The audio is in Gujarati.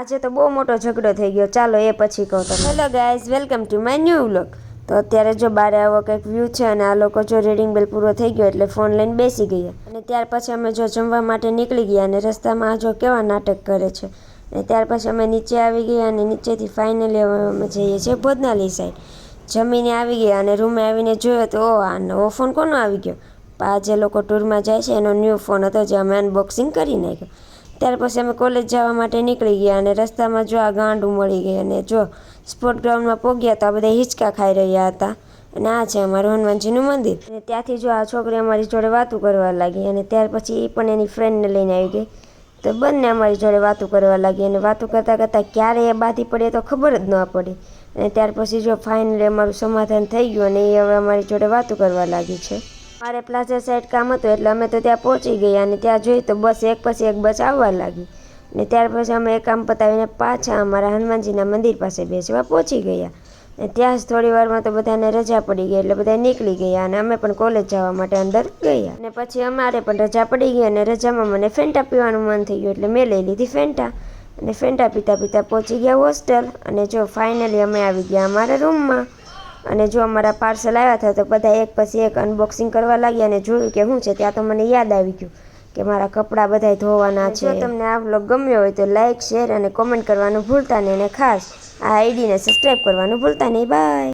આજે તો બહુ મોટો ઝઘડો થઈ ગયો, ચાલો એ પછી કહું તમને. Hello guys, welcome to my new vlog. તો અત્યારે જો બારે આવો કંઈક વ્યૂ છે અને આ લોકો જો રીડિંગ બેલ પૂરો થઈ ગયો એટલે ફોન લઈને બેસી ગયા. અને ત્યાર પછી અમે જો જમવા માટે નીકળી ગયા અને રસ્તામાં જો કેવા નાટક કરે છે. અને ત્યાર પછી અમે નીચે આવી ગયા અને નીચેથી ફાઇનલી અમે જઈએ છીએ ભોજનાલય સાઈડ. જમીને આવી ગયા અને રૂમે આવીને જોયો તો આ નવો ફોન કોનો આવી ગયો. આ જે લોકો ટૂરમાં જાય છે એનો ન્યૂ ફોન હતો જે અમે અનબોક્સિંગ કરી નાખ્યો. ત્યાર પછી અમે કોલેજ જવા માટે નીકળી ગયા અને રસ્તામાં જો આ ગાંડું મળી ગઈ અને જો સ્પોર્ટ ગ્રાઉન્ડમાં પહોંચ્યા તો આ બધા હિંચકા ખાઈ રહ્યા હતા. અને આ છે અમારું હનુમાનજીનું મંદિર. અને ત્યાંથી જો આ છોકરી અમારી જોડે વાતું કરવા લાગી અને ત્યાર પછી એ પણ એની ફ્રેન્ડને લઈને આવી ગઈ. તો બંને અમારી જોડે વાતું કરવા લાગી અને વાતું કરતાં કરતાં ક્યારે એ બાધી પડીએ તો ખબર જ ન પડી. અને ત્યાર પછી જો ફાઇનલી અમારું સમાધાન થઈ ગયું અને એ હવે અમારી જોડે વાતું કરવા લાગી છે. મારે પ્લાઝા સાઈડ કામ હતું એટલે અમે તો ત્યાં પહોંચી ગયા અને ત્યાં જોઈ તો બસ એક પછી એક બસ આવવા લાગી. અને ત્યાર પછી અમે એ કામ પતાવીને પાછા અમારા હનુમાનજીના મંદિર પાસે બેસવા પહોંચી ગયા. અને ત્યાં જ થોડી વારમાં તો બધાને રજા પડી ગઈ એટલે બધા નીકળી ગયા અને અમે પણ કોલેજ જવા માટે અંદર ગયા. અને પછી અમારે પણ રજા પડી ગઈ અને રજામાં મને ફેન્ટા પીવાનું મન થઈ ગયું એટલે મેં લઈ લીધી ફેન્ટા. અને ફેન્ટા પીતા પીતા પહોંચી ગયા હોસ્ટેલ. અને જો ફાઇનલી અમે આવી ગયા અમારા રૂમમાં. અને જો અમારા પાર્સલ આવ્યા હતા તો બધા એક પછી એક અનબોક્સિંગ કરવા લાગ્યા અને જોયું કે શું છે. ત્યાં તો મને યાદ આવી ગયું કે મારા કપડાં બધા ધોવાના છે. જો તમને આ વ્લોગ ગમ્યો હોય તો લાઇક, શેર અને કોમેન્ટ કરવાનું ભૂલતા નહીં અને ખાસ આ આઈડીને સબસ્ક્રાઈબ કરવાનું ભૂલતા નહીં. બાય.